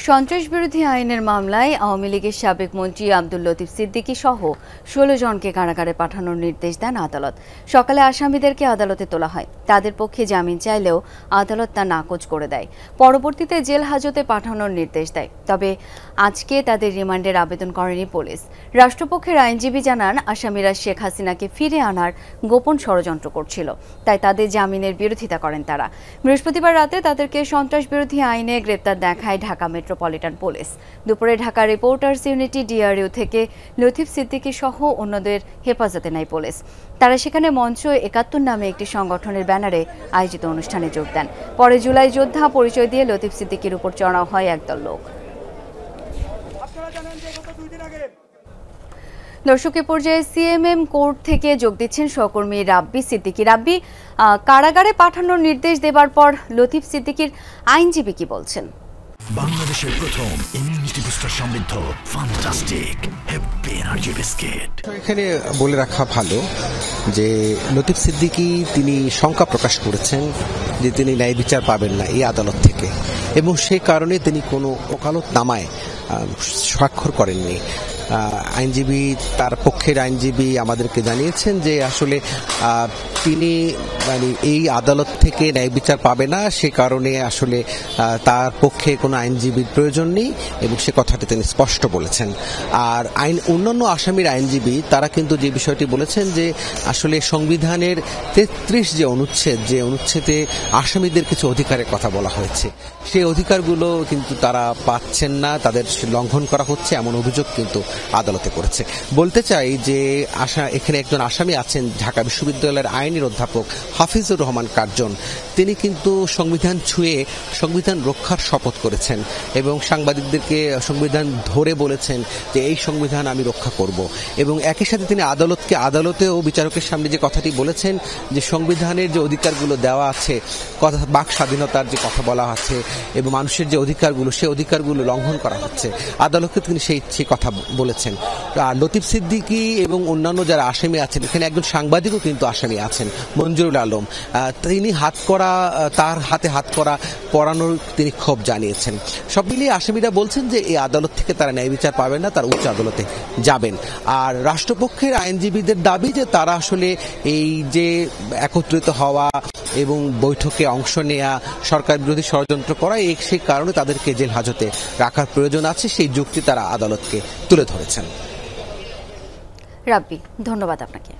সন্ত্রাস বিরোধী আইনের মামলায় আওয়ামী লীগের সাবেক মন্ত্রী আব্দুল লতিফ সিদ্দিকী সহ ১৬ জনকে কারাগারে পাঠানোর নির্দেশ দেন আদালত। সকালে আসামিদেরকে আদালতে তোলা হয়। তাদের পক্ষে জামিন চাইলেও আদালত তা নাকচ করে দেয়। পরবর্তীতে জেল হাজতে পাঠানোর নির্দেশ দেয়। তবে আজকে তাদের রিমান্ডের আবেদন করেনি পুলিশ। রাষ্ট্রপক্ষের আইনজীবী জানান, আসামিরা শেখ হাসিনাকে ফিরে আনার গোপন ষড়যন্ত্র করছিল, তাই তাদের জামিনের বিরোধিতা করেন তারা। বৃহস্পতিবার রাতে তাদেরকে সন্ত্রাস বিরোধী আইনে গ্রেপ্তার দেখায় ঢাকা মেট্রোপলিটন পুলিশ। দুপুরে ঢাকা রিপোর্টার্স ইউনিটি ডিআরইউ থেকে লতিফ সিদ্দিকী সহ অন্যদের হেফাজতে নেয় পুলিশ। তারা সেখানে মঞ্চ ৭১ নামে একটি সংগঠনের ব্যানারে আয়োজিত অনুষ্ঠানে যোগ দেন। পরে জুলাই যোদ্ধা পরিচয় দিয়ে লতিফ সিদ্দিকীর উপর চড়াও হয় একদল লোক। দর্শকের পর্যায়ে সিএমএম কোর্ট থেকে যোগ দিচ্ছেন সহকর্মী রাব্বি সিদ্দিকী। রাব্বি, কারাগারে পাঠানোর নির্দেশ দেবার পর লতিফ সিদ্দিকীর আইনজীবী কি বলছেন? বাংলাদেশের প্রথম ইমিউনিটি বুস্টার সমৃদ্ধ ফ্যান্টাস্টিক হ্যাপি এনার্জি বিস্কিট। এখানে বলে রাখা ভালো যে লতিফ সিদ্দিকী তিনি শঙ্কা প্রকাশ করেছেন যে তিনি ন্যায় বিচার পাবেন না এই আদালত থেকে, এবং সেই কারণে তিনি কোনো ওকালতনামায় স্বাক্ষর করেননি। আইনজীবী, তার পক্ষের আইনজীবী আমাদেরকে জানিয়েছেন যে আসলে তিনি এই আদালত থেকে ন্যায় বিচার পাবে না, সে কারণে আসলে তার পক্ষে কোনো আইনজীবীর প্রয়োজন নেই, এবং সে কথাটি তিনি স্পষ্ট বলেছেন। আর অন্যান্য আসামির আইনজীবী তারা কিন্তু যে বিষয়টি বলেছেন যে আসলে সংবিধানের ৩৩ যে অনুচ্ছেদে আসামিদের কিছু অধিকারের কথা বলা হয়েছে, সেই অধিকারগুলো কিন্তু তারা পাচ্ছেন না, তাদের লঙ্ঘন করা হচ্ছে, এমন অভিযোগ কিন্তু আদালতে করেছে। বলতে চাই যে এখানে একজন আসামি আছেন ঢাকা বিশ্ববিদ্যালয়ের আইনের অধ্যাপক হাফিজুর রহমান কার্জন। তিনি কিন্তু সংবিধান ছুঁয়ে সংবিধান রক্ষার শপথ করেছেন এবং সাংবাদিকদেরকে সংবিধান ধরে বলেছেন যে এই সংবিধান আমি রক্ষা করব, এবং একই সাথে তিনি আদালতেও বিচারকের সামনে যে কথাটি বলেছেন যে সংবিধানের যে অধিকারগুলো দেওয়া আছে, বাক স্বাধীনতার যে কথা বলা আছে এবং মানুষের যে অধিকারগুলো, সেই অধিকারগুলো লঙ্ঘন করা হচ্ছে, আদালতকে তিনি সেই কথা বলেছেন। আর লতিফ সিদ্দিকী এবং অন্যান্য যারা আসামি আছেন, এখানে একজন সাংবাদিকও কিন্তু আসামি আছেন, মঞ্জুরুল আলম। তিনি তার হাতে হাত করা পরানোর তিনি ক্ষোভ জানিয়েছেন। সব মিলিয়ে আসামিরা বলছেন যে এই আদালত থেকে তারা ন্যায় বিচার পাবেন না, তারা উচ্চ আদালতে যাবেন। আর রাষ্ট্রপক্ষের আইনজীবীদের দাবি যে তারা আসলে এই যে একত্রিত হওয়া এবং বৈঠকে অংশ নেওয়া, সরকার বিরোধী ষড়যন্ত্র করা, সেই কারণে তাদেরকে জেল হাজতে রাখার প্রয়োজন আছে, সেই যুক্তি তারা আদালতকে তুলে ধরেছেন। রাব্বি, ধন্যবাদ আপনাকে।